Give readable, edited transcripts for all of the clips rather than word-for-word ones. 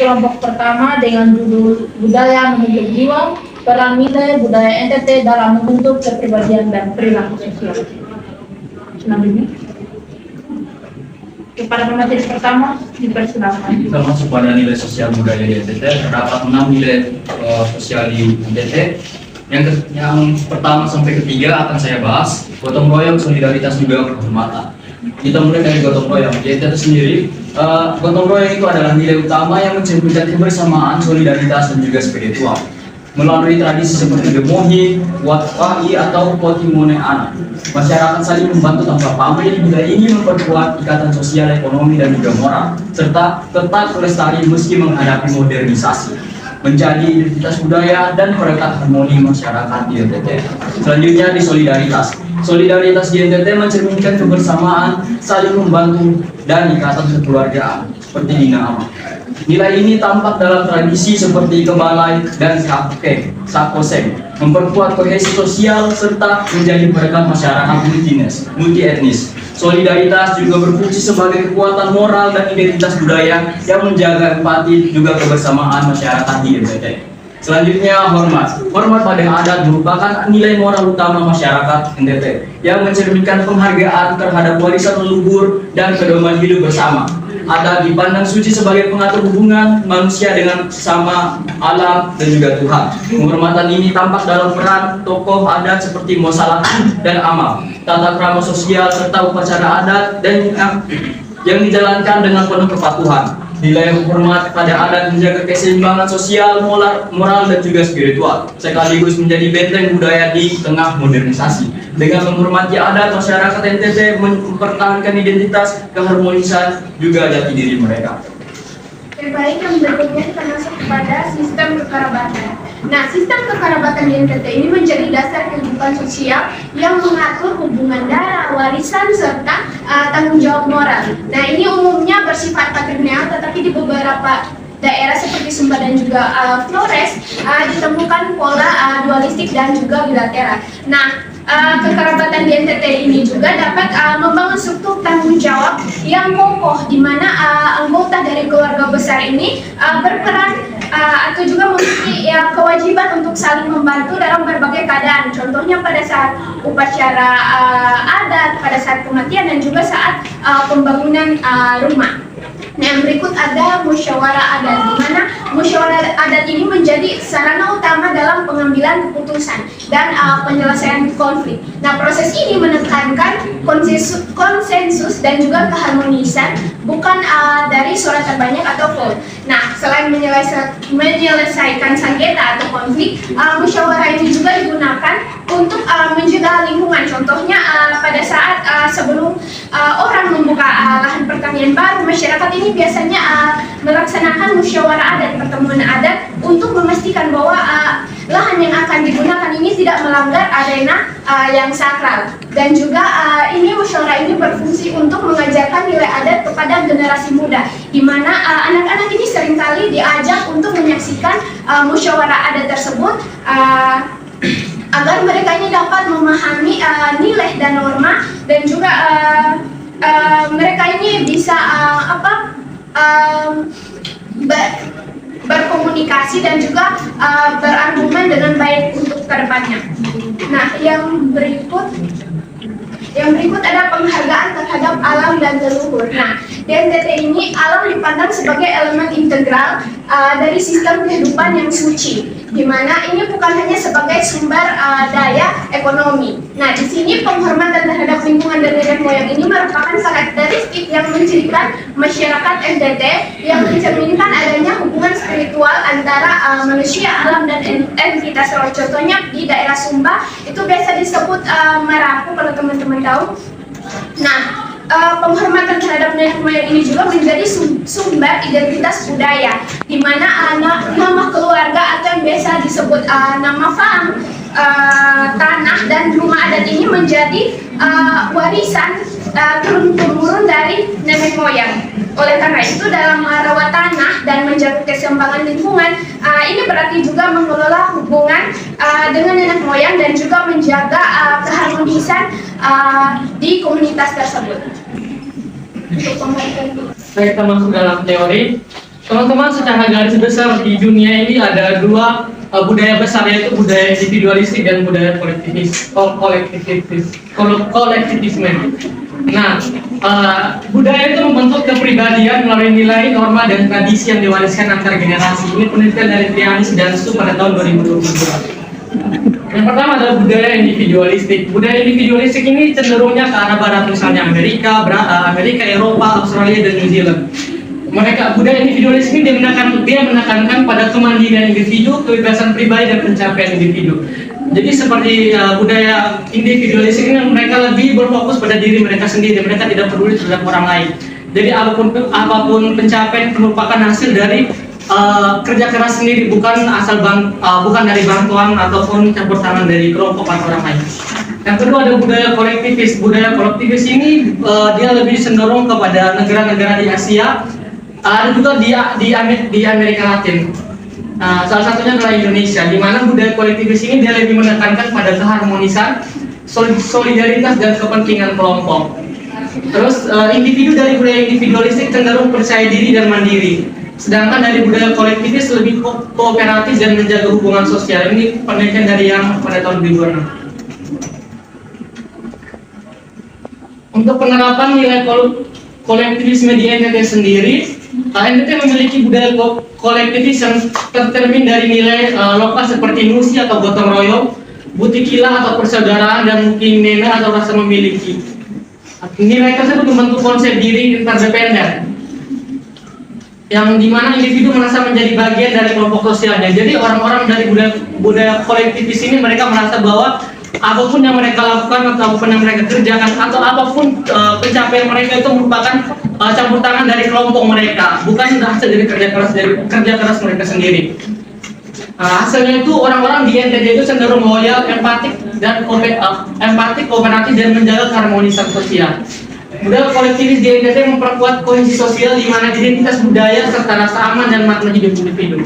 kelompok pertama dengan judul Budaya Membentuk Jiwa, Peran Nilai Budaya NTT dalam Membentuk Kepribadian dan Perilaku Sosial. Selanjutnya, kepada pemateri pertama dipersilakan. Kita masuk pada nilai sosial budaya di NTT. Terdapat 6 nilai sosial di NTT. Yang pertama sampai ketiga akan saya bahas. Gotong royong, solidaritas, juga kehormatan. Kita mulai dari gotong royong. Di NTT sendiri, gotong royong itu adalah nilai utama yang mencerminkan kebersamaan, solidaritas, dan juga spiritual. Melalui tradisi seperti Demohi, Watwa'i, atau Potimonean, masyarakat saling membantu tanpa pamrih. Nilai ini memperkuat ikatan sosial, ekonomi, dan juga moral, serta tetap lestari meski menghadapi modernisasi, menjadi identitas budaya dan perekat harmoni masyarakat di NTT. Selanjutnya di solidaritas. Solidaritas di NTT mencerminkan kebersamaan, saling membantu, dan ikatan kekeluargaan seperti di nama. Nilai ini tampak dalam tradisi seperti kebalai dan sakoseng, memperkuat kohesi sosial serta menjadi perekat masyarakat multi etnis. Solidaritas juga berfungsi sebagai kekuatan moral dan identitas budaya yang menjaga empati juga kebersamaan masyarakat di NTT. Selanjutnya hormat. Hormat pada adat merupakan nilai moral utama masyarakat NTT yang mencerminkan penghargaan terhadap warisan leluhur dan pedoman hidup bersama. Adat dipandang suci sebagai pengatur hubungan manusia dengan sesama, alam, dan juga Tuhan. Penghormatan ini tampak dalam peran tokoh adat seperti Mosalah dan Amal, tata krama sosial, serta upacara adat dan yang dijalankan dengan penuh kepatuhan. Nilai hormat pada adat menjaga keseimbangan sosial, moral, dan juga spiritual, sekaligus menjadi benteng budaya di tengah modernisasi. Dengan menghormati adat, masyarakat NTT mempertahankan identitas, keharmonisan, juga jati diri mereka. Baik, yang berikutnya kita masuk kepada sistem kekerabatan. Nah, sistem kekerabatan di NTT ini menjadi dasar kehidupan sosial yang mengatur hubungan darah, warisan, serta tanggung jawab moral. Nah, ini umumnya bersifat patrilineal, tetapi di beberapa daerah seperti Sumba dan juga Flores ditemukan pola dualistik dan juga bilateral. Nah, kekerabatan di NTT ini juga dapat membangun struktur tanggung jawab yang kokoh, di mana anggota dari keluarga besar ini berperan atau juga memiliki kewajiban untuk saling membantu dalam berbagai keadaan. Contohnya pada saat upacara adat, pada saat kematian, dan juga saat pembangunan rumah. Nah, yang berikut ada musyawarah adat, di mana musyawarah adat ini menjadi sarana utama dalam pengambilan keputusan dan penyelesaian konflik. Nah, proses ini menekankan konsensus dan juga keharmonisan, bukan dari suara terbanyak atau vote. Nah, selain menyelesaikan sengketa atau konflik, musyawarah ini juga digunakan untuk menjaga lingkungan. Contohnya pada saat sebelum orang membuka lahan pertanian baru, masyarakat ini biasanya melaksanakan musyawarah adat, pertemuan adat, untuk memastikan bahwa lahan yang akan digunakan ini tidak melanggar arena yang sakral. Dan juga ini musyawarah ini berfungsi untuk mengajarkan nilai adat kepada generasi muda, di mana anak-anak ini seringkali diajak untuk menyaksikan musyawarah adat tersebut agar mereka ini dapat memahami nilai dan norma, dan juga mereka ini bisa berkomunikasi dan juga berargumen dengan baik untuk kedepannya. Nah, yang berikut ada penghargaan terhadap alam dan leluhur. Nah, di NTT ini alam dipandang sebagai elemen integral dari sistem kehidupan yang suci, di mana ini bukan hanya sebagai sumber daya ekonomi. Nah, di sini penghormatan terhadap lingkungan dan nenek moyang ini merupakan karakteristik yang mencirikan masyarakat NTT, yang mencerminkan adanya hubungan spiritual antara manusia, alam, dan entitas roh. Contohnya di daerah Sumba itu biasa disebut Marapu, kalau teman-teman tahu. Nah, penghormatan terhadap nenek moyang ini juga menjadi sumber identitas budaya, di mana nama keluarga atau yang biasa disebut nama farm, tanah, dan rumah adat ini menjadi warisan turun-temurun dari nenek moyang. Oleh karena itu, dalam merawat tanah dan menjaga keseimbangan lingkungan, ini berarti juga mengelola hubungan dengan nenek moyang dan juga menjaga keharmonisan di komunitas tersebut. Kita masuk dalam teori. Teman-teman, secara garis besar di dunia ini ada dua budaya besar, yaitu budaya individualistik dan budaya kolektivisme. Nah, budaya itu membentuk kepribadian melalui nilai, norma, dan tradisi yang diwariskan antar generasi. Ini penelitian dari Trianis dan Su pada tahun 2022. Yang pertama adalah budaya individualistik. Budaya individualistik ini cenderungnya ke arah barat, misalnya Amerika, Eropa, Australia, dan New Zealand. Budaya individualis ini dia menekankan pada kemandirian individu, kebebasan pribadi, dan pencapaian individu. Jadi seperti budaya individualis ini mereka lebih berfokus pada diri mereka sendiri, mereka tidak peduli terhadap orang lain. Jadi apapun pencapaian merupakan hasil dari kerja keras sendiri, bukan dari bantuan ataupun campur tangan dari kelompok atau orang lain. Yang kedua ada budaya kolektivis. Budaya kolektivis ini dia lebih cenderung kepada negara-negara di Asia. Ada juga di Amerika Latin. Salah satunya adalah Indonesia, di mana budaya kolektivis ini dia lebih menekankan pada keharmonisan, solidaritas, dan kepentingan kelompok. Terus individu dari budaya individualistik cenderung percaya diri dan mandiri, sedangkan dari budaya kolektivis lebih kooperatif dan menjaga hubungan sosial. Ini penelitian dari yang pada tahun 2006. Untuk penerapan nilai kolektivisme di NTT sendiri, NTT memiliki budaya kolektivis yang tercermin dari nilai lokal seperti nusi atau gotong royong, butikila atau persaudaraan, dan mungkin nena atau rasa memiliki. Nilai tersebut membentuk konsep diri interdependen, yang dimana individu merasa menjadi bagian dari kelompok sosialnya. Jadi orang-orang dari budaya kolektivis ini mereka merasa bahwa apapun yang mereka lakukan atau apapun yang mereka kerjakan atau apapun pencapaian mereka itu merupakan campur tangan dari kelompok mereka, bukan hasil dari kerja keras mereka sendiri. Hasilnya itu orang-orang di NTT itu cenderung loyal, empatik, kooperatif, dan menjaga keharmonisan sosial. Budaya kolektivis di NTT memperkuat kohesi sosial, di mana identitas budaya serta rasa aman dan makna hidup individu.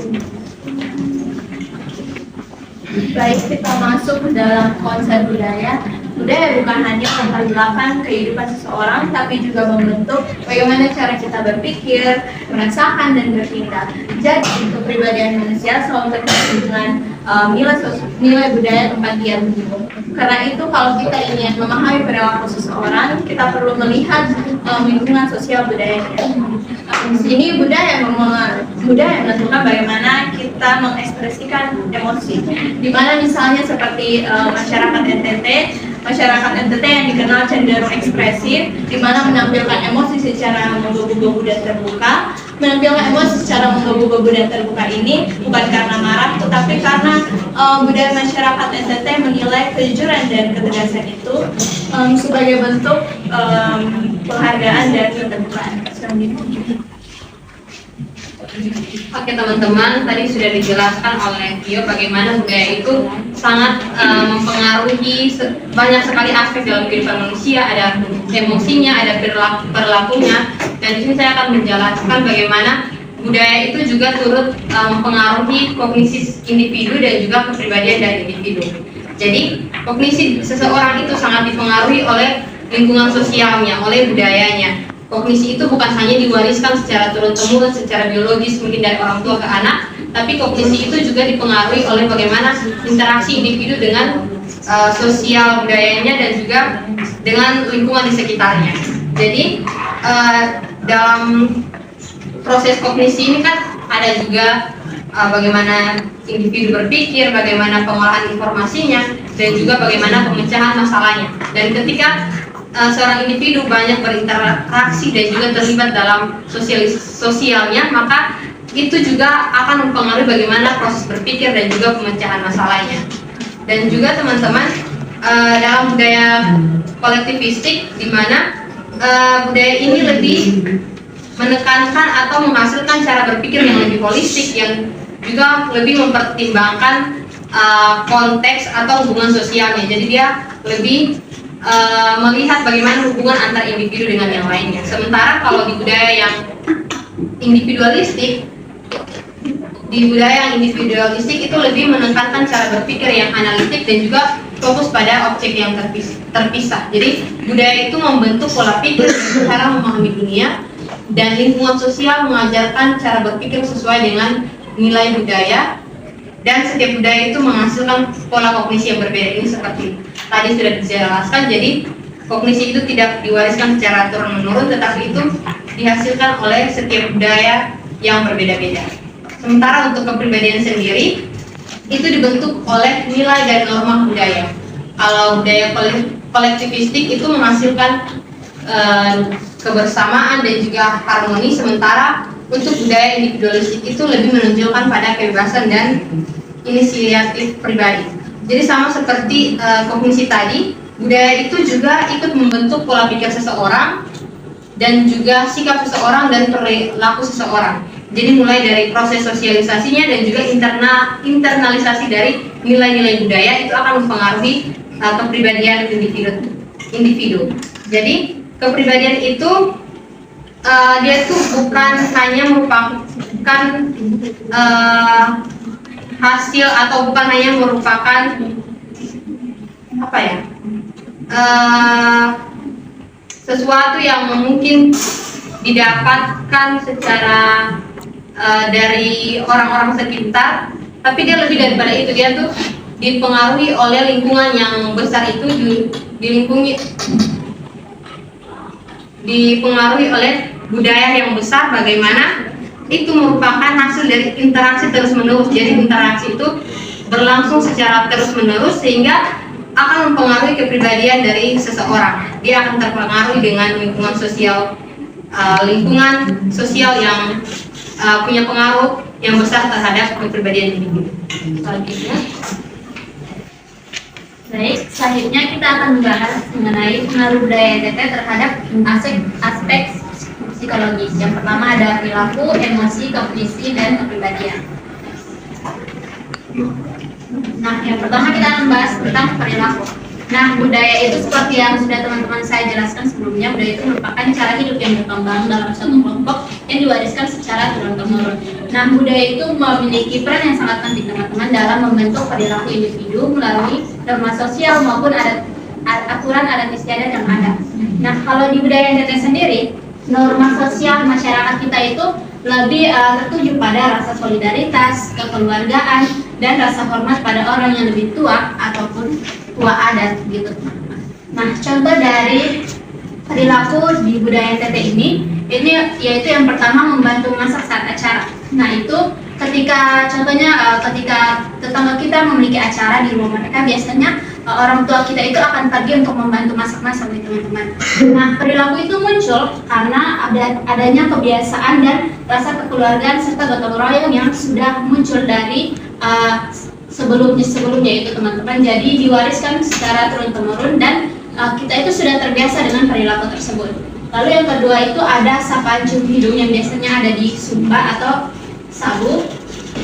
Baik, kita masuk ke dalam konsep budaya. Budaya bukan hanya memperlakukan kehidupan seseorang, tapi juga membentuk bagaimana cara kita berpikir, merasakan, dan bertindak. Jadi, kepribadian manusia selalu terkait dengan nilai budaya tempat dia hidup. Karena itu, kalau kita ingin memahami perilaku seseorang, kita perlu melihat lingkungan sosial budayanya. Di sini budaya menentukan bagaimana kita mengekspresikan emosi. Di mana misalnya seperti masyarakat NTT yang dikenal cenderung ekspresif, di mana menampilkan emosi secara menggebu-gebu dan terbuka. Menampilkan emosi secara menggebu-gebu dan terbuka ini bukan karena marah, tetapi karena budaya masyarakat NTT menilai kejujuran dan ketegasan itu sebagai bentuk penghargaan dan keterbukaan. Oke teman-teman, tadi sudah dijelaskan oleh Tio bagaimana budaya itu sangat mempengaruhi banyak sekali aspek dalam kehidupan manusia. Ada emosinya, ada perilakunya, dan di sini saya akan menjelaskan bagaimana budaya itu juga turut mempengaruhi kognisi individu dan juga kepribadian dari individu. Jadi kognisi seseorang itu sangat dipengaruhi oleh lingkungan sosialnya, oleh budayanya. Kognisi itu bukan hanya diwariskan secara turun-temurun, secara biologis mungkin dari orang tua ke anak, tapi kognisi itu juga dipengaruhi oleh bagaimana interaksi individu dengan sosial budayanya dan juga dengan lingkungan di sekitarnya. Jadi dalam proses kognisi ini kan ada juga bagaimana individu berpikir, bagaimana pengolahan informasinya, dan juga bagaimana pemecahan masalahnya. Dan ketika seorang individu banyak berinteraksi dan juga terlibat dalam sosialnya, maka itu juga akan mempengaruhi bagaimana proses berpikir dan juga pemecahan masalahnya. Dan juga teman-teman, dalam budaya kolektivistik, di mana budaya ini lebih menekankan atau menghasilkan cara berpikir yang lebih holistik, yang juga lebih mempertimbangkan konteks atau hubungan sosialnya. Jadi dia lebih melihat bagaimana hubungan antar individu dengan yang lainnya. Sementara kalau di budaya yang individualistik, itu lebih menekankan cara berpikir yang analitik dan juga fokus pada objek yang terpisah. Jadi budaya itu membentuk pola pikir dan cara memahami dunia, dan lingkungan sosial mengajarkan cara berpikir sesuai dengan nilai budaya, dan setiap budaya itu menghasilkan pola kognisi yang berbeda. Ini seperti tadi sudah dijelaskan, jadi kognisi itu tidak diwariskan secara turun-menurun, tetapi itu dihasilkan oleh setiap budaya yang berbeda-beda. Sementara untuk kepribadian sendiri, itu dibentuk oleh nilai dan norma budaya. Kalau budaya kolektivistik itu menghasilkan kebersamaan dan juga harmoni, sementara untuk budaya individualistik itu lebih menunjukkan pada kebebasan dan inisiatif pribadi. Jadi sama seperti kognisi tadi, budaya itu juga ikut membentuk pola pikir seseorang dan juga sikap seseorang dan perilaku seseorang. Jadi mulai dari proses sosialisasinya dan juga internalisasi dari nilai-nilai budaya itu akan mempengaruhi kepribadian individu. Jadi kepribadian itu dia tuh bukan hanya merupakan hasil atau bukan hanya merupakan sesuatu yang mungkin didapatkan secara dari orang-orang sekitar, tapi dia lebih daripada itu. Dia tuh dipengaruhi oleh lingkungan yang besar, itu dipengaruhi oleh budaya yang besar, bagaimana itu merupakan hasil dari interaksi terus-menerus. Jadi interaksi itu berlangsung secara terus-menerus sehingga akan mempengaruhi kepribadian dari seseorang. Dia akan terpengaruhi dengan lingkungan sosial yang punya pengaruh yang besar terhadap kepribadian individu. Selanjutnya. Baik, selanjutnya kita akan membahas mengenai pengaruh budaya NTT terhadap aspek psikologis. Yang pertama ada perilaku, emosi, kognisi, dan kepribadian. Nah, yang pertama kita akan bahas tentang perilaku. Nah, budaya itu seperti yang sudah teman-teman saya jelaskan sebelumnya, budaya itu merupakan cara hidup yang berkembang dalam suatu kelompok yang diwariskan secara turun-temurun. Nah, budaya itu memiliki peran yang sangat penting teman-teman dalam membentuk perilaku individu melalui norma sosial maupun aturan adat istiadat yang ada. Nah, kalau di budaya NTT sendiri, norma sosial masyarakat kita itu lebih tertuju pada rasa solidaritas, kekeluargaan, dan rasa hormat pada orang yang lebih tua ataupun tua adat gitu. Nah, contoh dari perilaku di budaya NTT ini yaitu yang pertama membantu masak saat acara. Nah, itu ketika contohnya ketika tetangga kita memiliki acara di rumah mereka, biasanya orang tua kita itu akan pergi untuk membantu masak-masak nih teman-teman. Nah, perilaku itu muncul karena adanya kebiasaan dan rasa kekeluargaan serta gotong royong yang sudah muncul dari sebelumnya itu teman-teman. Jadi diwariskan secara turun-temurun dan kita itu sudah terbiasa dengan perilaku tersebut. Lalu yang kedua itu ada sapaan cium hidung yang biasanya ada di Sumba atau Sabu.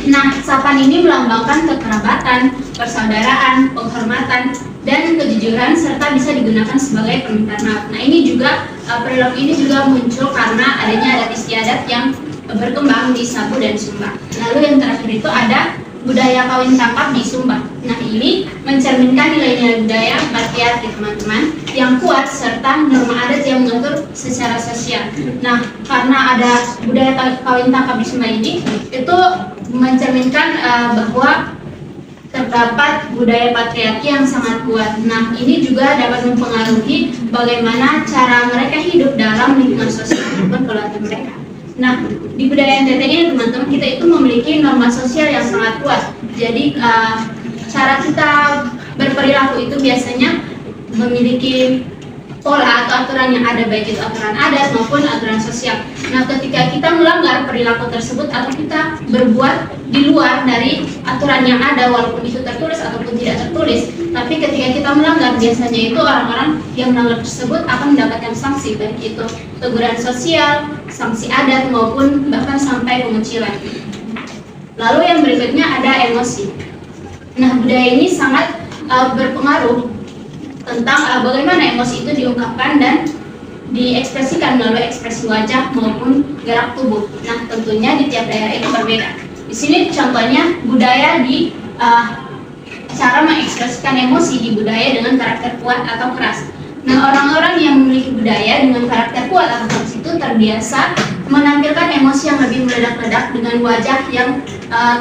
Nah, sapaan ini melambangkan kekerabatan, persaudaraan, penghormatan, dan kejujuran serta bisa digunakan sebagai permintaan maaf. Nah, ini juga perilaku ini juga muncul karena adanya adat istiadat yang berkembang di Sabu dan Sumba. Lalu yang terakhir itu ada budaya kawin tangkap di Sumba. Nah, ini mencerminkan nilai-nilai budaya patriarki teman-teman yang kuat serta norma adat yang mengatur secara sosial. Nah, karena ada budaya kawin tangkap di Sumba ini, itu mencerminkan bahwa terdapat budaya patriarki yang sangat kuat. Nah, ini juga dapat mempengaruhi bagaimana cara mereka hidup dalam lingkungan sosial maupun keluarga mereka. Nah, di budaya NTT ini teman-teman, kita itu memiliki norma sosial yang sangat kuat. Jadi cara kita berperilaku itu biasanya memiliki pola atau aturan yang ada, baik itu aturan adat maupun aturan sosial. Nah, ketika kita melanggar perilaku tersebut atau kita berbuat di luar dari aturan yang ada, walaupun itu tertulis ataupun tidak tertulis, tapi ketika kita melanggar, biasanya itu orang-orang yang melanggar tersebut akan mendapatkan sanksi, baik itu teguran sosial, sanksi adat maupun bahkan sampai pengucilan. Lalu yang berikutnya ada emosi. Nah, budaya ini sangat berpengaruh tentang bagaimana emosi itu diungkapkan dan diekspresikan melalui ekspresi wajah maupun gerak tubuh. Nah, tentunya di tiap daerah itu berbeda. Di sini contohnya budaya di cara mengekspresikan emosi di budaya dengan karakter kuat atau keras. Nah, orang-orang yang memiliki budaya dengan karakter kuat atau keras itu terbiasa menampilkan emosi yang lebih meledak-ledak dengan wajah yang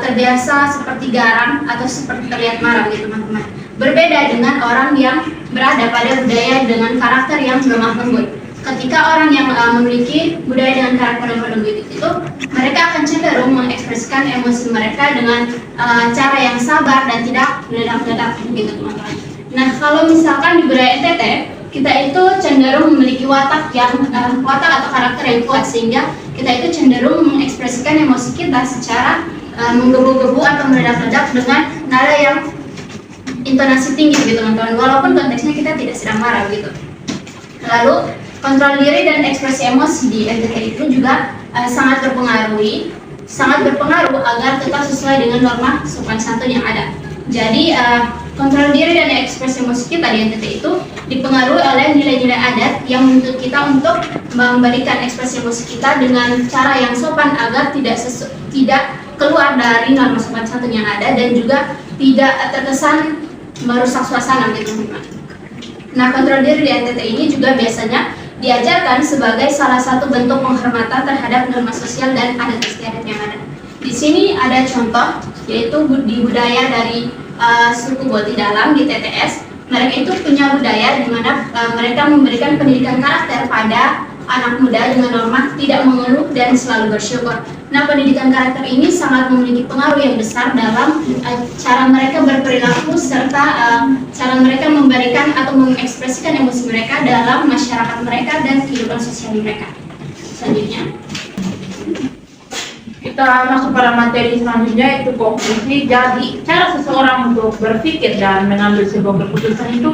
terbiasa seperti garang atau seperti terlihat marah gitu teman-teman. Berbeda dengan orang yang berada pada budaya dengan karakter yang lemah lembut. Ketika orang yang memiliki budaya dengan karakter lemah lembut itu, mereka akan cenderung mengekspresikan emosi mereka dengan cara yang sabar dan tidak meledak-ledak gitu teman-teman. Nah, kalau misalkan di budaya NTT, kita itu cenderung memiliki watak atau karakter yang kuat, sehingga kita itu cenderung mengekspresikan emosi kita secara menggebu-gebu atau meledak-ledak dengan nada yang intonasi tinggi gitu teman-teman, walaupun konteksnya kita tidak sedang marah gitu. Lalu kontrol diri dan ekspresi emosi di NTT itu juga sangat berpengaruh agar tetap sesuai dengan norma sopan santun yang ada. Jadi kontrol diri dan ekspresi emosi kita di NTT itu dipengaruhi oleh nilai-nilai adat yang menuntut kita untuk memberikan ekspresi emosi kita dengan cara yang sopan agar tidak keluar dari norma sopan santun yang ada dan juga tidak terkesan merusak suasana gitu teman-teman. Nah, kontrol diri di NTT ini juga biasanya diajarkan sebagai salah satu bentuk penghormatan terhadap norma sosial dan adat istiadat yang ada. Di sini ada contoh, yaitu di budaya dari suku Boti Dalam di TTS. Mereka itu punya budaya di mana mereka memberikan pendidikan karakter pada anak muda dengan norma tidak mengeluh dan selalu bersyukur. Nah, pendidikan karakter ini sangat memiliki pengaruh yang besar dalam cara mereka berperilaku serta cara mereka memberikan atau mengekspresikan emosi mereka dalam masyarakat mereka dan kehidupan sosial mereka. Selanjutnya, kita masuk pada materi selanjutnya, itu konklusi. Jadi cara seseorang untuk berpikir dan mengambil sebuah keputusan itu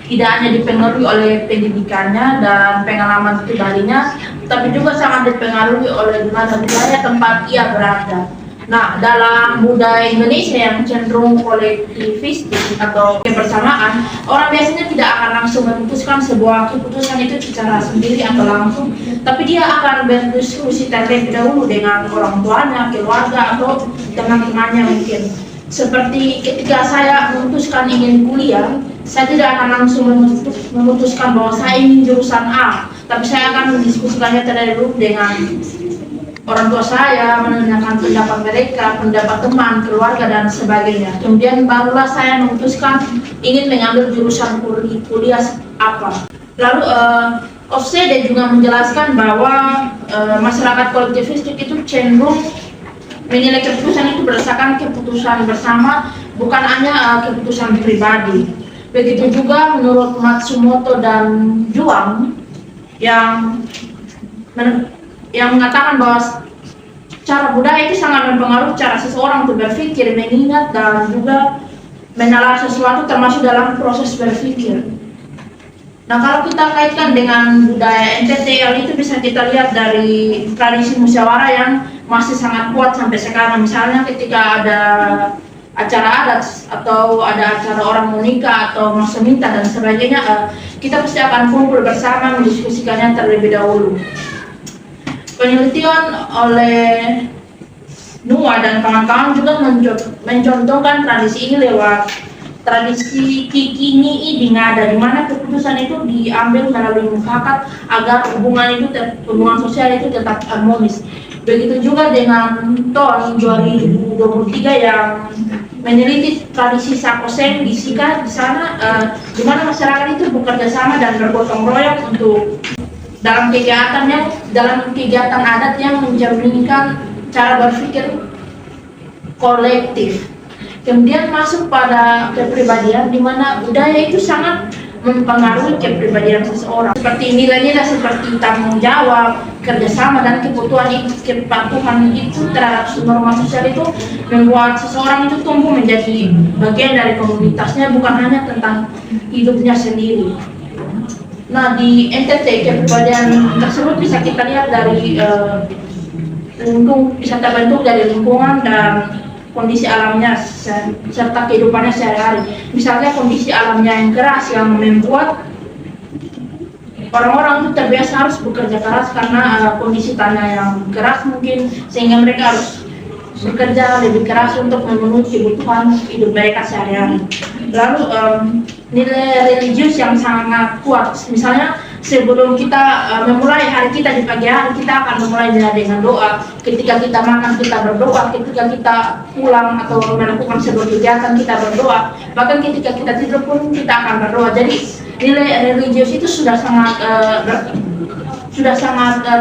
tidak hanya dipengaruhi oleh pendidikannya dan pengalaman pribadinya, tapi juga sangat dipengaruhi oleh budaya tempat ia berada. Nah, dalam budaya Indonesia yang cenderung kolektivistik atau kebersamaan, orang biasanya tidak akan langsung memutuskan sebuah keputusan itu secara sendiri atau langsung, tapi dia akan berdiskusi terlebih dahulu dengan orang tuanya, keluarga, atau teman-temannya mungkin. Seperti ketika saya memutuskan ingin kuliah, saya tidak akan langsung memutuskan bahwa saya ingin jurusan A, tapi saya akan mendiskusikannya terlebih dahulu dengan orang tua saya, menanyakan pendapat mereka, pendapat teman, keluarga, dan sebagainya. Kemudian barulah saya memutuskan ingin mengambil jurusan kuliah apa. Lalu Ofsede juga menjelaskan bahwa masyarakat kolektivistik itu cenderung menilai keputusan itu berdasarkan keputusan bersama, bukan hanya keputusan pribadi. Begitu juga menurut Matsumoto dan Juang yang mengatakan bahwa cara budaya itu sangat mempengaruhi cara seseorang untuk berpikir, mengingat, dan juga menalar sesuatu termasuk dalam proses berpikir. Nah, kalau kita kaitkan dengan budaya NTT, itu bisa kita lihat dari tradisi musyawarah yang masih sangat kuat sampai sekarang. Misalnya ketika ada acara adat atau ada acara orang mau nikah atau masa minta dan sebagainya, kita pasti akan kumpul bersama mendiskusikannya terlebih dahulu. Penelitian oleh Nuwa dan kawan-kawan juga mencontohkan tradisi ini lewat tradisi Kikini di Ngada, di mana keputusan itu diambil melalui mufakat agar hubungan sosial itu tetap harmonis. Begitu juga dengan tahun 2023 yang meneliti tradisi Sakoseng di Sika, di sana di mana masyarakat itu bekerja sama dan bergotong royong untuk dalam kegiatan adat yang mencerminkan cara berpikir kolektif. Kemudian masuk pada kepribadian, di mana budaya itu sangat mempengaruhi kepribadian seseorang. Seperti nilai-nilai seperti tanggung jawab, kerjasama, dan kepatuhan itu terhadap norma sosial itu membuat seseorang itu tumbuh menjadi bagian dari komunitasnya, bukan hanya tentang hidupnya sendiri. Nah, di NTT kepribadian tersebut bisa kita lihat dari bisa terbentuk dari lingkungan dan kondisi alamnya serta kehidupannya sehari-hari. Misalnya kondisi alamnya yang keras yang membuat orang-orang itu terbiasa harus bekerja keras karena kondisi tanah yang keras mungkin, sehingga mereka harus bekerja lebih keras untuk memenuhi kebutuhan hidup mereka sehari-hari. Lalu nilai religius yang sangat kuat, misalnya sebelum kita memulai hari kita di pagi hari, kita akan memulai dengan doa. Ketika kita makan kita berdoa, ketika kita pulang atau melakukan sebuah kegiatan kita berdoa, bahkan ketika kita tidur pun kita akan berdoa. Jadi nilai religius itu sudah sangat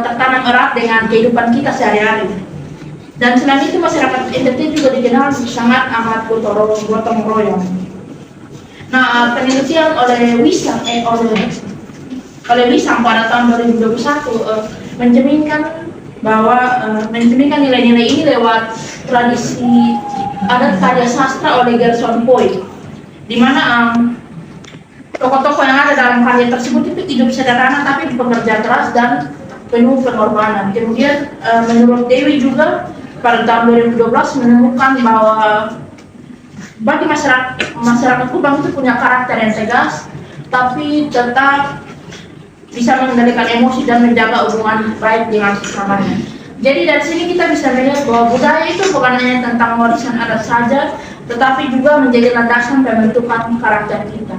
tertanam erat dengan kehidupan kita sehari-hari. Dan selain itu masyarakat NTT juga dikenal sangat amat gotong royong. Nah, penelitian oleh Wisang pada tahun 2021 mencerminkan nilai-nilai ini lewat tradisi adat karya sastra oleh Gerson Poy, di mana tokoh-tokoh yang ada dalam karya tersebut itu hidup sederhana tapi bekerja keras dan penuh pengorbanan. Kemudian menurut Dewi juga pada tahun 2012 menemukan bahwa bagi masyarakat Kubang itu punya karakter yang tegas, tapi tetap bisa mengendalikan emosi dan menjaga hubungan baik dengan sesamanya. Jadi dari sini kita bisa melihat bahwa budaya itu bukan hanya tentang warisan adat saja, tetapi juga menjadi landasan pembentukan karakter kita.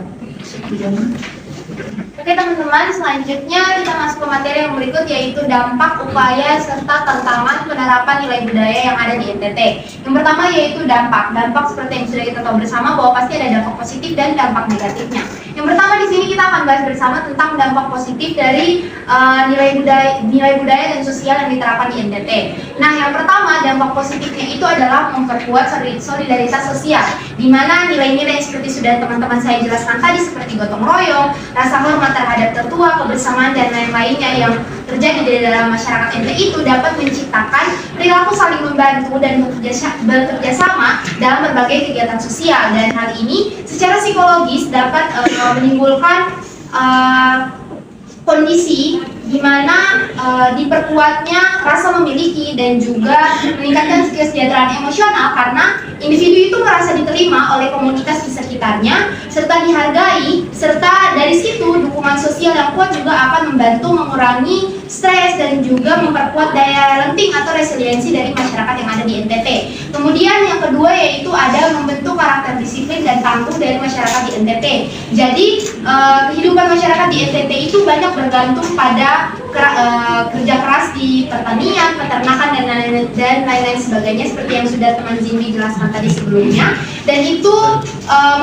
Oke teman-teman, selanjutnya kita masuk ke materi yang berikut, yaitu dampak, upaya, serta tantangan penerapan nilai budaya yang ada di NTT. Yang pertama yaitu dampak. Dampak seperti yang sudah kita tahu bersama bahwa pasti ada dampak positif dan dampak negatifnya. Yang pertama di sini kita akan bahas bersama tentang dampak positif dari nilai budaya dan sosial yang diterapkan di NTT. Nah, yang pertama dampak positifnya itu adalah memperkuat solidaritas sosial, di mana nilai-nilai seperti sudah teman-teman saya jelaskan tadi seperti gotong royong, rasa hormat terhadap tertua, kebersamaan dan lain-lainnya yang terjadi di dalam masyarakat NTT itu dapat menciptakan perilaku saling membantu dan bekerja sama dalam berbagai kegiatan sosial, dan hal ini secara psikologis dapat menimbulkan kondisi di mana diperkuatnya rasa memiliki dan juga meningkatkan kesejahteraan emosional karena individu itu merasa diterima oleh komunitas di sekitarnya serta dihargai, serta dari situ dukungan sosial yang kuat juga akan membantu mengurangi stres dan juga memperkuat daya lenting atau resiliensi dari masyarakat yang ada di NTT. Kemudian yang kedua yaitu ada membentuk karakter disiplin dan tangguh dari masyarakat di NTT. Jadi kehidupan masyarakat di NTT itu banyak bergantung pada kerja keras di pertanian, peternakan dan lain-lain sebagainya seperti yang sudah teman Zimbi jelaskan tadi sebelumnya, dan itu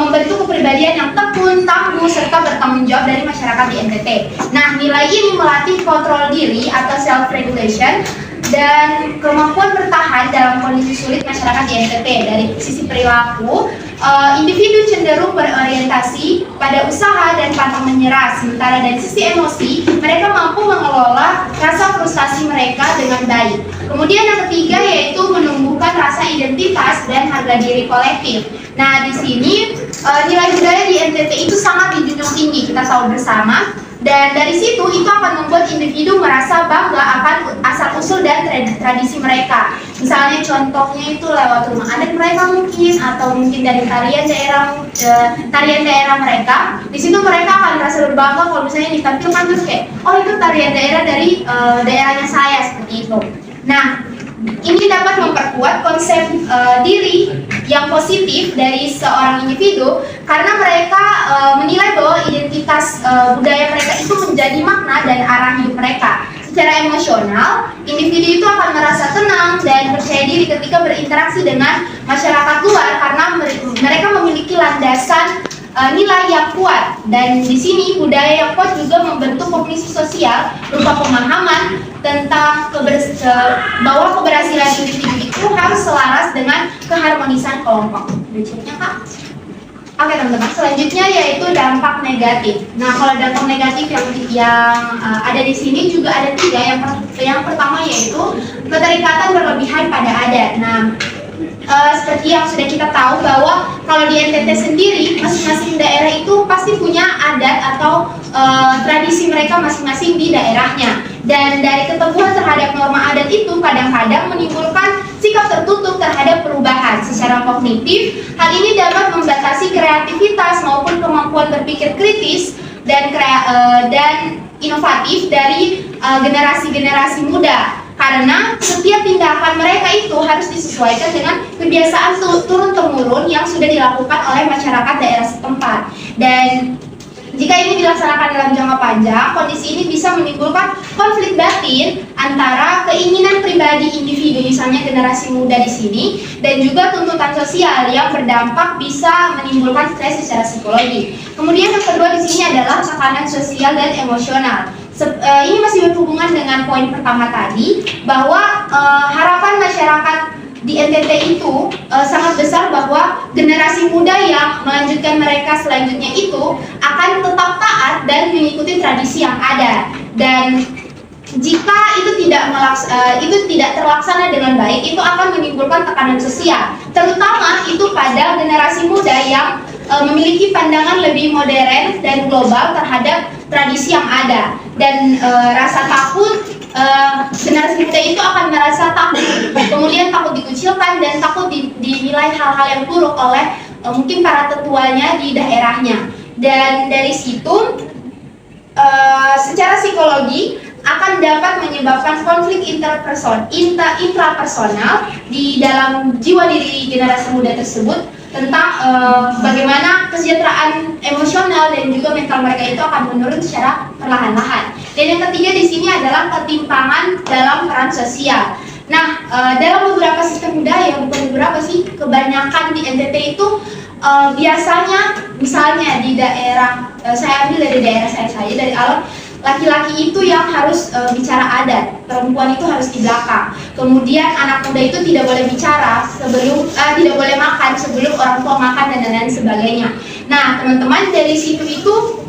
membentuk kepribadian yang tekun, tangguh serta bertanggung jawab dari masyarakat di NTT. Nah, nilai ini melatih kontrol diri atau self regulation dan kemampuan bertahan dalam kondisi sulit masyarakat di NTT. Dari sisi perilaku, individu cenderung berorientasi pada usaha dan pantang menyerah, sementara dari sisi emosi, mereka mampu mengelola rasa frustasi mereka dengan baik. Kemudian yang ketiga yaitu menumbuhkan rasa identitas dan harga diri kolektif. Nah, di sini nilai budaya di NTT itu sangat dijunjung tinggi, kita tahu bersama. Dan dari situ itu akan membuat individu merasa bangga akan asal-usul dan tradisi mereka. Misalnya contohnya itu lewat rumah adat mereka mungkin, atau mungkin dari tarian daerah mereka. Di situ mereka akan merasa berbangga kalau misalnya ditampilkan terus kayak, oh itu tarian daerah dari daerahnya saya, seperti itu. Nah, ini dapat memperkuat konsep diri yang positif dari seorang individu karena mereka menilai bahwa identitas budaya mereka itu menjadi makna dan arah hidup mereka. Secara emosional, individu itu akan merasa tenang dan percaya diri ketika berinteraksi dengan masyarakat luar karena mereka memiliki landasan nilai yang kuat, dan di sini budaya yang kuat juga membentuk kognisi sosial berupa pemahaman tentang bahwa keberhasilan individu itu harus selaras dengan keharmonisan kelompok. Berikutnya Kak. Oke teman-teman, selanjutnya yaitu dampak negatif. Nah, kalau dampak negatif yang ada di sini juga ada tiga. Yang pertama yaitu keterikatan berlebihan pada adat. Nah, seperti yang sudah kita tahu bahwa kalau di NTT sendiri masing-masing daerah itu pasti punya adat atau tradisi mereka masing-masing di daerahnya, dan dari keteguhan terhadap norma adat itu kadang-kadang menimbulkan sikap tertutup terhadap perubahan secara kognitif. Hal ini dapat membatasi kreativitas maupun kemampuan berpikir kritis dan inovatif dari generasi-generasi muda. Karena setiap tindakan mereka itu harus disesuaikan dengan kebiasaan turun-temurun yang sudah dilakukan oleh masyarakat daerah setempat. Dan Jika ini dilaksanakan dalam jangka panjang, kondisi ini bisa menimbulkan konflik batin antara keinginan pribadi individu, misalnya generasi muda di sini, dan juga tuntutan sosial yang berdampak bisa menimbulkan stres secara psikologi. Kemudian yang kedua di sini adalah tekanan sosial dan emosional. Ini masih berhubungan dengan poin pertama tadi, bahwa harapan masyarakat di NTT itu sangat besar bahwa generasi muda yang melanjutkan mereka selanjutnya itu akan tetap taat dan mengikuti tradisi yang ada, dan jika itu tidak terlaksana dengan baik, itu akan menimbulkan tekanan sosial, terutama itu pada generasi muda yang memiliki pandangan lebih modern dan global terhadap tradisi yang ada, dan rasa takut. Generasi muda itu akan merasa takut, kemudian takut dikucilkan dan takut dinilai hal-hal yang buruk oleh mungkin para tetuanya di daerahnya. Dan dari situ secara psikologi akan dapat menyebabkan konflik intrapersonal di dalam jiwa diri generasi muda tersebut tentang bagaimana kesejahteraan emosional dan juga mental mereka itu akan menurun secara perlahan-lahan. Dan yang ketiga di sini adalah ketimpangan dalam peran sosial. Nah, dalam beberapa sistem budaya, bukan beberapa sih, kebanyakan di NTT itu biasanya, misalnya di daerah, saya ambil dari daerah saya saja, dari Alor, laki-laki itu yang harus bicara adat, perempuan itu harus di belakang. Kemudian anak muda itu tidak boleh bicara sebelum, tidak boleh makan sebelum orang tua makan dan lain-lain sebagainya. Nah, teman-teman, dari situ itu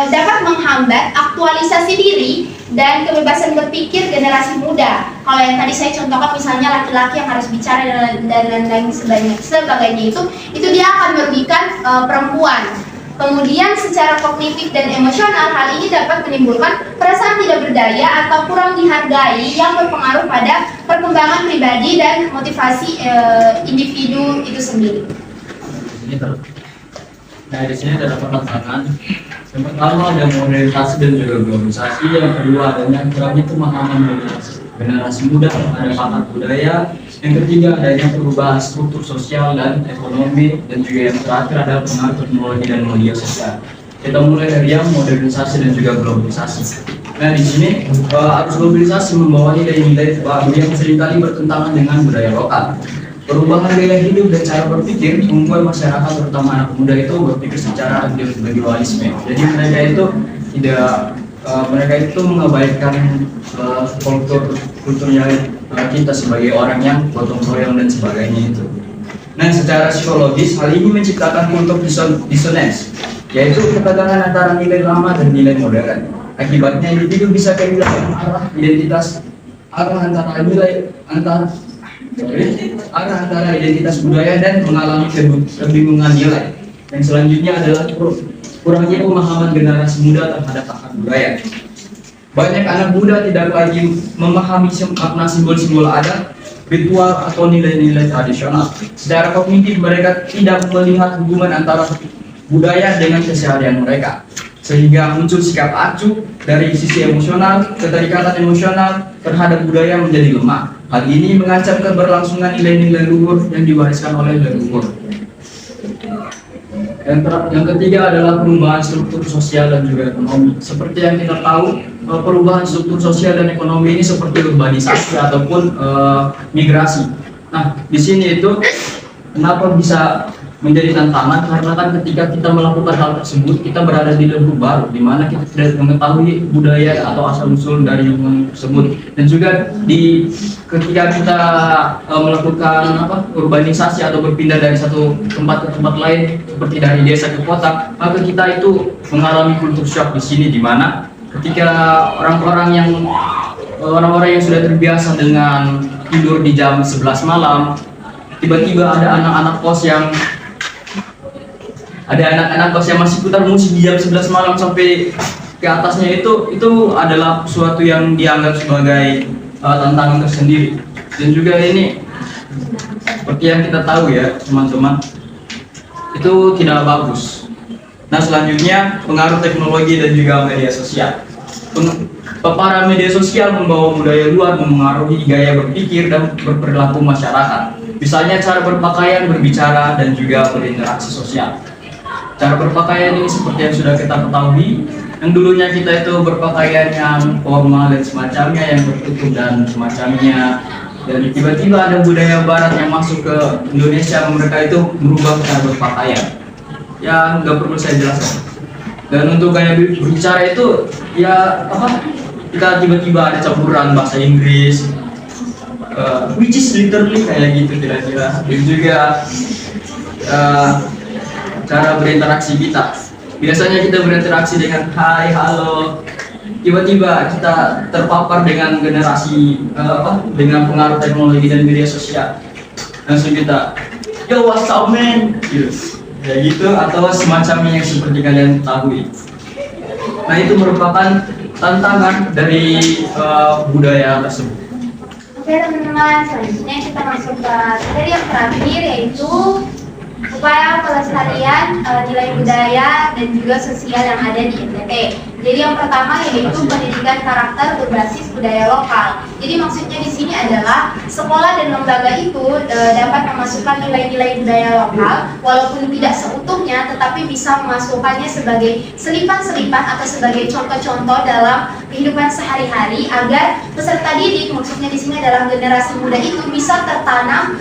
dapat menghambat aktualisasi diri dan kebebasan berpikir generasi muda. Kalau yang tadi saya contohkan misalnya laki-laki yang harus bicara dan lain-lain sebagainya itu dia akan merugikan perempuan. Kemudian secara kognitif dan emosional, hal ini dapat menimbulkan perasaan tidak berdaya atau kurang dihargai yang berpengaruh pada perkembangan pribadi dan motivasi individu itu sendiri. Nah, di sini terdapat tantangan. Yang pertama ada modernisasi dan juga globalisasi. Yang kedua adanya kurangnya pemahaman generasi muda terhadap pakar budaya. Yang ketiga adanya perubahan struktur sosial dan ekonomi, dan juga yang terakhir adalah pengaruh teknologi dan media sosial. Kita mulai dari yang modernisasi dan juga globalisasi. Nah, di sini arus globalisasi membawa nilai-nilai baru yang seringkali bertentangan dengan budaya lokal. Perubahan gaya hidup dan cara berpikir membuat masyarakat, terutama anak muda itu berpikir secara individualisme. Jadi mereka itu mengabaikan kulturnya kita sebagai orang yang gotong royong dan sebagainya itu. Nah, secara psikologis hal ini menciptakan kultur dissonance, yaitu ketegangan antara nilai lama dan nilai modern. Akibatnya individu bisa kehilangan arah antara identitas budaya dan mengalami kebingungan nilai. Dan selanjutnya adalah kurangnya pemahaman generasi muda terhadap akar budaya. Banyak anak muda tidak lagi memahami makna simbol-simbol adat, ritual atau nilai-nilai tradisional. Secara kognitif mereka tidak melihat hubungan antara budaya dengan keseharian mereka, sehingga muncul sikap acuh dari sisi emosional. Keterikatan emosional terhadap budaya menjadi lemah. Hal ini mengancam keberlangsungan nilai-nilai luhur yang diwariskan oleh leluhur. Yang ketiga adalah perubahan struktur sosial dan juga ekonomi. Seperti yang kita tahu, perubahan struktur sosial dan ekonomi ini seperti urbanisasi ataupun migrasi. Nah, di sini itu kenapa bisa menjadi tantangan, karena kan ketika kita melakukan hal tersebut kita berada di lingkup baru di mana kita tidak mengetahui budaya atau asal usul dari lingkungan tersebut. Dan juga ketika kita melakukan urbanisasi atau berpindah dari satu tempat ke tempat lain seperti dari desa ke kota, maka kita itu mengalami kultur shock di sini, di mana ketika orang-orang yang sudah terbiasa dengan tidur di jam 11 malam, tiba-tiba ada anak-anak kos yang masih putar musik di jam 11 malam sampai ke atasnya, itu adalah suatu yang dianggap sebagai tantangan tersendiri. Dan juga ini seperti yang kita tahu ya teman-teman, itu tidak bagus. Nah, selanjutnya pengaruh teknologi dan juga media sosial. Paparan media sosial membawa budaya luar memengaruhi gaya berpikir dan berperilaku masyarakat. Misalnya cara berpakaian, berbicara, dan juga berinteraksi sosial. Cara berpakaian ini seperti yang sudah kita ketahui, yang dulunya kita itu berpakaian yang formal dan semacamnya, yang tertutup dan semacamnya, dan tiba-tiba ada budaya barat yang masuk ke Indonesia, mereka itu merubah cara berpakaian yang nggak perlu saya jelaskan. Dan untuk gaya berbicara itu ya apa, kita tiba-tiba ada campuran bahasa Inggris, which is literally kayak gitu kira-kira, dan juga cara berinteraksi kita. Biasanya kita berinteraksi dengan hai, halo. Tiba-tiba kita terpapar dengan generasi dengan pengaruh teknologi dan media sosial. Langsung kita, yo what's up man, ya gitu, atau semacamnya yang seperti kalian ketahui. Nah itu merupakan tantangan dari budaya tersebut. Oke teman-teman, selanjutnya kita masuk ke materi yang terakhir, yaitu upaya pelestarian nilai budaya dan juga sosial yang ada di NTT. Jadi yang pertama yaitu pendidikan karakter berbasis budaya lokal. Jadi maksudnya di sini adalah sekolah dan lembaga itu dapat memasukkan nilai-nilai budaya lokal walaupun tidak seutuhnya, tetapi bisa memasukkannya sebagai selipan-selipan atau sebagai contoh-contoh dalam kehidupan sehari-hari agar peserta didik, maksudnya di sini adalah generasi muda itu bisa tertanam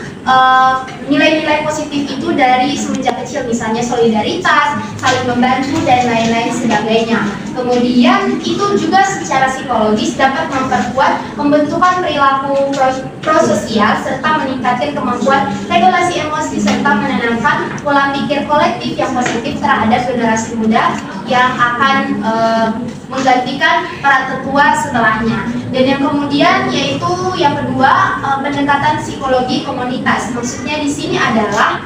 nilai-nilai positif itu dari semenjak kecil, misalnya solidaritas, saling membantu dan lain-lain sebagainya. Kemudian itu juga secara psikologis dapat memperkuat pembentukan perilaku prososial serta meningkatkan kemampuan regulasi emosi serta menanamkan pola pikir kolektif yang positif terhadap generasi muda yang akan menggantikan para tetua setelahnya. Dan yang kemudian yaitu yang kedua, pendekatan psikologi komunitas. Maksudnya di sini adalah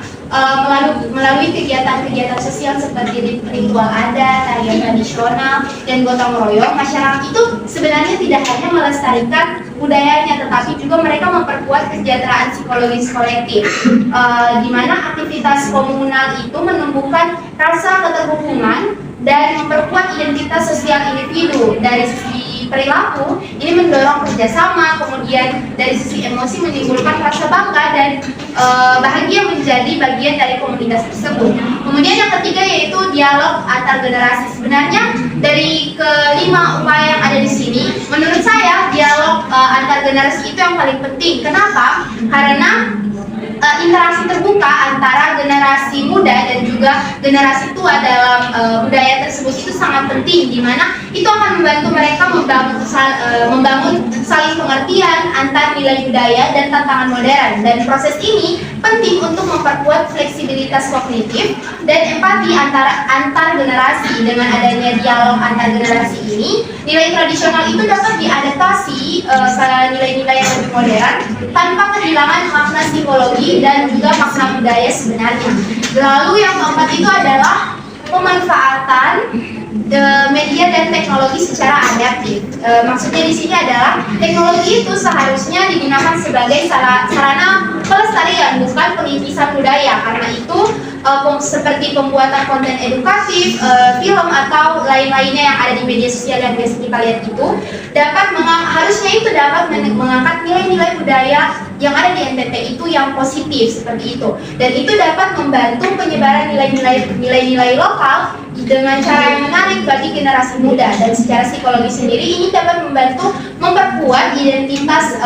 melalui kegiatan-kegiatan sosial seperti ritual adat, tarian tradisional, dan gotong royong, masyarakat itu sebenarnya tidak hanya melestarikan budayanya, tetapi juga mereka memperkuat kesejahteraan psikologis kolektif, di mana aktivitas komunal itu menumbuhkan rasa keterhubungan dan memperkuat identitas sosial individu. Dari sisi perilaku, ini mendorong kerjasama, kemudian dari sisi emosi menimbulkan rasa bangga dan bahagia menjadi bagian dari komunitas tersebut. Kemudian yang ketiga yaitu dialog antar generasi. Sebenarnya dari kelima upaya yang ada di sini, menurut saya dialog antar generasi itu yang paling penting. Kenapa? Karena interaksi terbuka antara generasi muda dan juga generasi tua dalam budaya tersebut itu sangat penting, di mana itu akan membantu mereka membangun saling pengertian antar nilai budaya dan tantangan modern. Dan proses ini penting untuk memperkuat fleksibilitas kognitif dan empati antar generasi. Dengan adanya dialog antar generasi ini, nilai tradisional itu dapat diadaptasi ke nilai-nilai yang lebih modern tanpa kehilangan makna psikologi dan juga makna budaya sebenarnya. Lalu yang keempat itu adalah pemanfaatan media dan teknologi secara adaptif. Maksudnya di sini adalah teknologi itu seharusnya digunakan sebagai sarana pelestarian, bukan pengintisan budaya. Karena itu seperti pembuatan konten edukatif, film atau lain-lainnya yang ada di media sosial yang biasa kita lihat itu harusnya itu dapat mengangkat nilai-nilai budaya yang ada di NTT itu yang positif seperti itu, dan itu dapat membantu penyebaran nilai-nilai lokal dengan cara yang menarik bagi generasi muda. Dan secara psikologi sendiri ini dapat membantu memperkuat identitas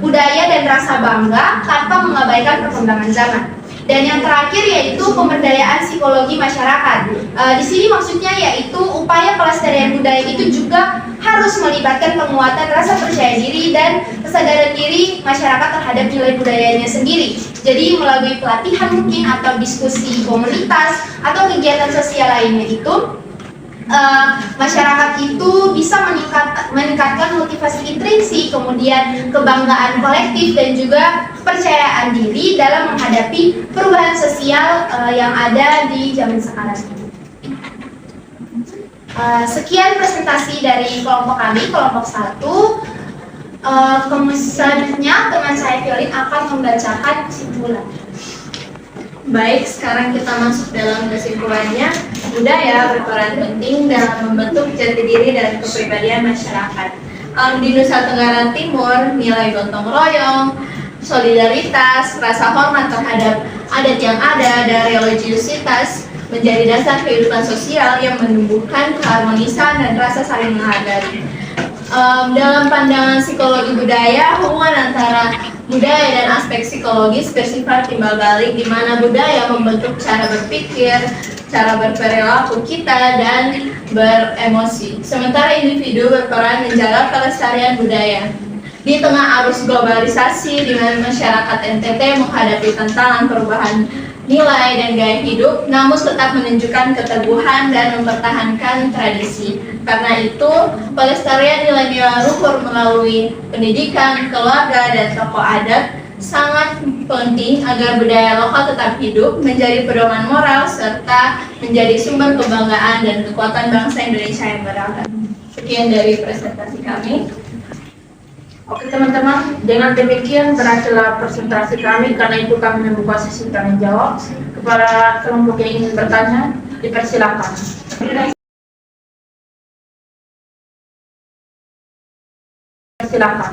budaya dan rasa bangga tanpa mengabaikan perkembangan zaman. Dan yang terakhir yaitu pemberdayaan psikologi masyarakat. Di sini maksudnya yaitu upaya pelestarian budaya itu juga harus melibatkan penguatan rasa percaya diri dan kesadaran diri masyarakat terhadap nilai budayanya sendiri. Jadi melalui pelatihan mungkin atau diskusi komunitas atau kegiatan sosial lainnya itu, masyarakat itu bisa meningkatkan motivasi intrinsik, kemudian kebanggaan kolektif dan juga kepercayaan diri dalam menghadapi perubahan sosial yang ada di zaman sekarang. Sekian presentasi dari kelompok kami, kelompok 1. Selanjutnya teman saya Violin akan membacakan kesimpulan. Baik, sekarang kita masuk dalam kesimpulannya. Budaya berperan penting dalam membentuk jati diri dan kepribadian masyarakat. Di Nusa Tenggara Timur, nilai gotong royong, solidaritas, rasa hormat terhadap adat yang ada, dan religiusitas menjadi dasar kehidupan sosial yang menumbuhkan keharmonisan dan rasa saling menghargai. Dalam pandangan psikologi budaya, hubungan antara budaya dan aspek psikologis bersifat timbal balik, di mana budaya membentuk cara berpikir, cara berperilaku kita, dan beremosi. Sementara individu berperan menjaga kelestarian budaya. Di tengah arus globalisasi, di mana masyarakat NTT menghadapi tantangan perubahan nilai dan gaya hidup, namun tetap menunjukkan keteguhan dan mempertahankan tradisi. Karena itu, pelestarian nilai-nilai luhur melalui pendidikan, keluarga, dan tokoh adat sangat penting agar budaya lokal tetap hidup, menjadi pedoman moral, serta menjadi sumber kebanggaan dan kekuatan bangsa Indonesia yang beragam. Sekian dari presentasi kami. Oke teman-teman, dengan demikian berakhirlah presentasi kami. Karena itu kami membuka sesi tanya jawab. Kepada kelompok yang ingin bertanya, dipersilakan. Silakan.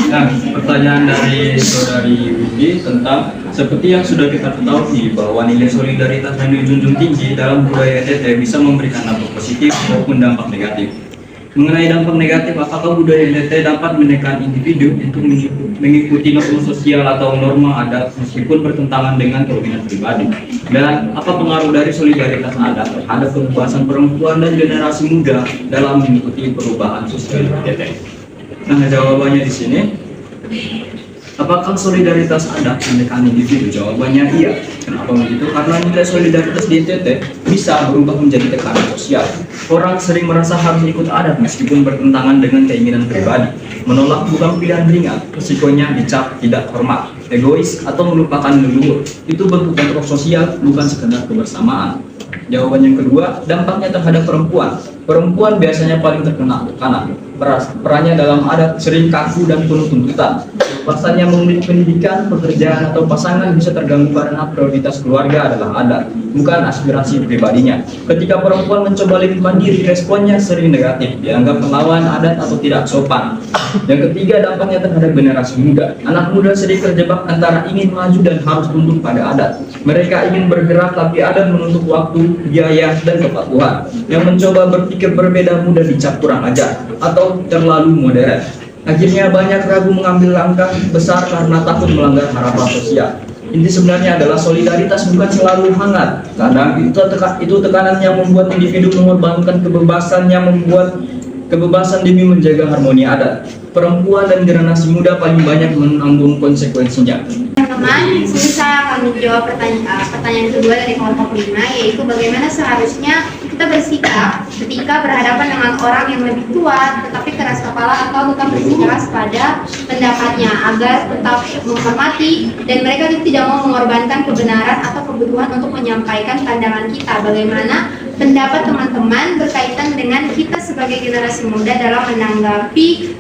Nah, pertanyaan dari saudari Budi tentang seperti yang sudah kita ketahui bahwa nilai solidaritas yang dijunjung tinggi dalam budaya NTT bisa memberikan dampak positif maupun dampak negatif. Mengenai dampak negatif, apakah budaya NTT dapat menekan individu untuk mengikuti norma sosial atau norma adat meskipun bertentangan dengan keinginan pribadi? Dan apa pengaruh dari solidaritas adat terhadap kebebasan perempuan dan generasi muda dalam mengikuti perubahan sosial NTT? Nah, jawabannya di sini. Apakah solidaritas adat menekan individu? Jawabannya iya. Kenapa begitu? Karena nilai solidaritas di NTT bisa berubah menjadi tekanan sosial. Orang sering merasa harus ikut adat meskipun bertentangan dengan keinginan pribadi. Menolak bukan pilihan ringan, resikonya dicap tidak hormat, egois, atau melupakan leluhur. Itu bentuk kontrol sosial, bukan sekedar kebersamaan. Jawaban yang kedua, dampaknya terhadap perempuan. Perempuan biasanya paling terkena tekanan. Perannya dalam adat sering kaku dan penuh tuntutan. Pasalnya memilih pendidikan, pekerjaan, atau pasangan bisa terganggu karena prioritas keluarga adalah adat, bukan aspirasi pribadinya. Ketika perempuan mencoba lebih mandiri, responnya sering negatif, dianggap melawan adat atau tidak sopan. Yang ketiga, dampaknya terhadap generasi muda. Anak muda sering terjebak antara ingin maju dan harus tunduk pada adat. Mereka ingin bergerak tapi adat menuntut waktu, biaya, dan kepatuhan. Yang mencoba berpikir berbeda mudah dicap kurang ajar atau terlalu modern. Akhirnya banyak ragu mengambil langkah besar karena takut melanggar harapan sosial. Inti sebenarnya adalah solidaritas bukan selalu hangat. Kadang itu tekanan yang membuat individu mengorbankan kebebasan demi menjaga harmoni adat. Perempuan dan generasi muda paling banyak menanggung konsekuensinya. Teman-teman, saya akan menjawab pertanyaan kedua dari kelompok 5, yaitu bagaimana seharusnya kita bersikap ketika berhadapan dengan orang yang lebih tua tetapi keras kepala, atau tetap bersikeras pada pendapatnya agar tetap menghormati dan mereka tidak mau mengorbankan kebenaran atau kebutuhan untuk menyampaikan pandangan kita. Bagaimana pendapat teman-teman berkaitan dengan kita sebagai generasi muda dalam menanggapi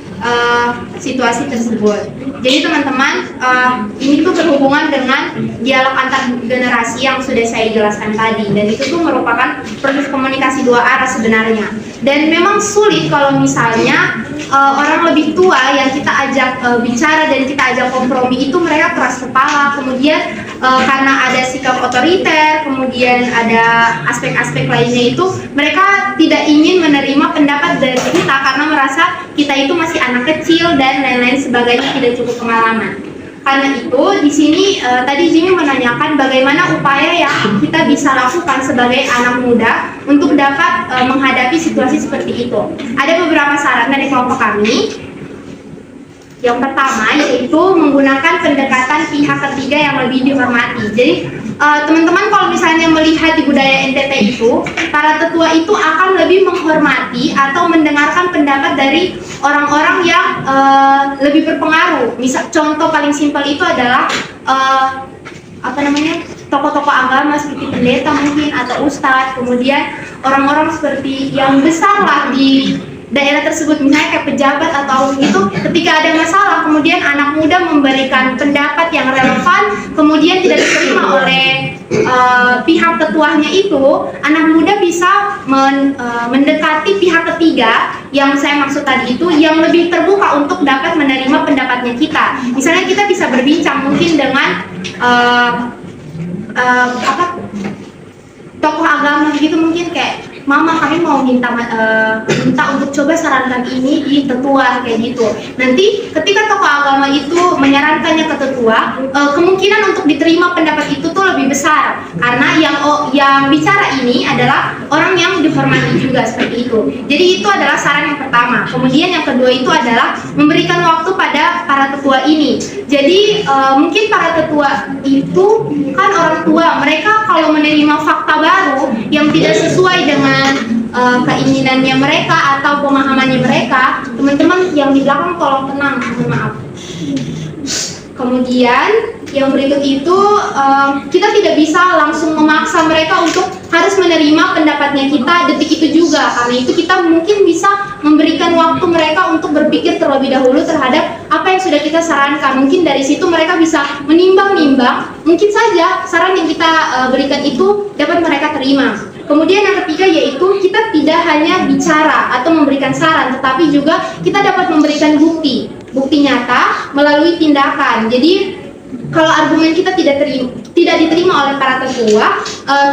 situasi tersebut. Jadi teman-teman, ini tuh berhubungan dengan dialog antar generasi yang sudah saya jelaskan tadi, dan itu tuh merupakan proses komunikasi dua arah sebenarnya. Dan memang sulit kalau misalnya orang lebih tua yang kita ajak bicara dan kita ajak kompromi itu mereka keras kepala, kemudian karena ada sikap otoriter, kemudian ada aspek-aspek lainnya itu mereka tidak ingin menerima pendapat dari kita karena merasa kita itu masih anak kecil dan lain-lain sebagainya, tidak cukup pengalaman. Karena itu di sini tadi Jimmy menanyakan bagaimana upaya yang kita bisa lakukan sebagai anak muda untuk dapat menghadapi situasi seperti itu. Ada beberapa saran dari kelompok kami. Yang pertama yaitu menggunakan pendekatan pihak ketiga yang lebih dihormati. Jadi teman-teman kalau misalnya melihat di budaya NTT itu, para tetua itu akan lebih menghormati atau mendengarkan pendapat dari orang-orang yang lebih berpengaruh. Misal contoh paling simpel itu adalah tokoh-tokoh agama seperti pendeta mungkin atau ustadz, kemudian orang-orang seperti yang besar lah di daerah tersebut, misalnya kayak pejabat atau itu, ketika ada masalah kemudian anak muda memberikan pendapat yang relevan kemudian tidak diterima oleh pihak tetuanya itu, anak muda bisa mendekati pihak ketiga yang saya maksud tadi itu, yang lebih terbuka untuk dapat menerima pendapatnya kita. Misalnya kita bisa berbincang mungkin dengan tokoh agama gitu, mungkin kayak mama kami mau minta untuk coba sarankan ini di tetua kayak gitu. Nanti ketika tokoh agama itu menyarankannya ke tetua, kemungkinan untuk diterima pendapat itu tuh lebih besar karena yang bicara ini adalah orang yang dihormati juga seperti itu. Jadi itu adalah saran yang pertama. Kemudian yang kedua itu adalah memberikan waktu pada para tetua ini. Jadi mungkin para tetua itu kan orang tua, mereka kalau menerima fakta baru yang tidak sesuai dengan keinginannya mereka atau pemahamannya mereka, teman-teman yang di belakang tolong tenang, mohon maaf. Kemudian yang berikut itu kita tidak bisa langsung memaksa mereka untuk harus menerima pendapatnya kita detik itu juga, karena itu kita mungkin bisa memberikan waktu mereka untuk berpikir terlebih dahulu terhadap apa yang sudah kita sarankan. Mungkin dari situ mereka bisa menimbang-nimbang, mungkin saja saran yang kita berikan itu dapat mereka terima. Kemudian yang ketiga yaitu kita tidak hanya bicara atau memberikan saran, tetapi juga kita dapat memberikan bukti nyata melalui tindakan. Jadi kalau argumen kita tidak diterima oleh para tetua,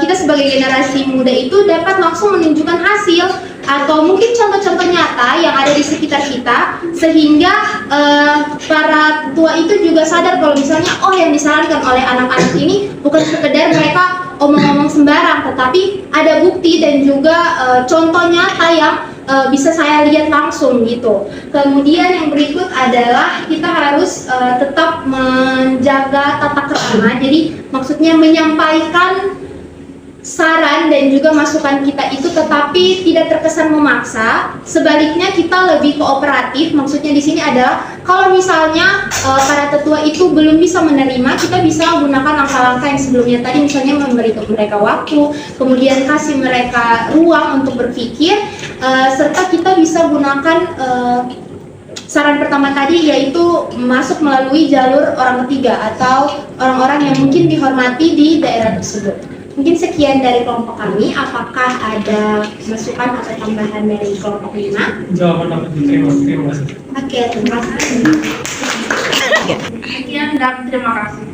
kita sebagai generasi muda itu dapat langsung menunjukkan hasil atau mungkin contoh-contoh nyata yang ada di sekitar kita, sehingga para tua itu juga sadar kalau misalnya yang disarankan oleh anak-anak ini bukan sekedar mereka omong-omong sembarang, tetapi ada bukti dan juga contoh nyata yang bisa saya lihat langsung gitu. Kemudian yang berikut adalah kita harus tetap menjaga tata krama. Jadi maksudnya menyampaikan saran dan juga masukan kita itu tetapi tidak terkesan memaksa. Sebaliknya kita lebih kooperatif. Maksudnya di sini adalah kalau misalnya para tetua itu belum bisa menerima, kita bisa gunakan langkah-langkah yang sebelumnya tadi, misalnya memberi mereka waktu, kemudian kasih mereka ruang untuk berpikir, serta kita bisa gunakan saran pertama tadi yaitu masuk melalui jalur orang ketiga atau orang-orang yang mungkin dihormati di daerah tersebut. Mungkin sekian dari kelompok kami. Apakah ada masukan atau tambahan dari kelompok 5? Jawaban dapat diterima. Terima kasih. Oke, terima kasih. Sekian dan terima kasih.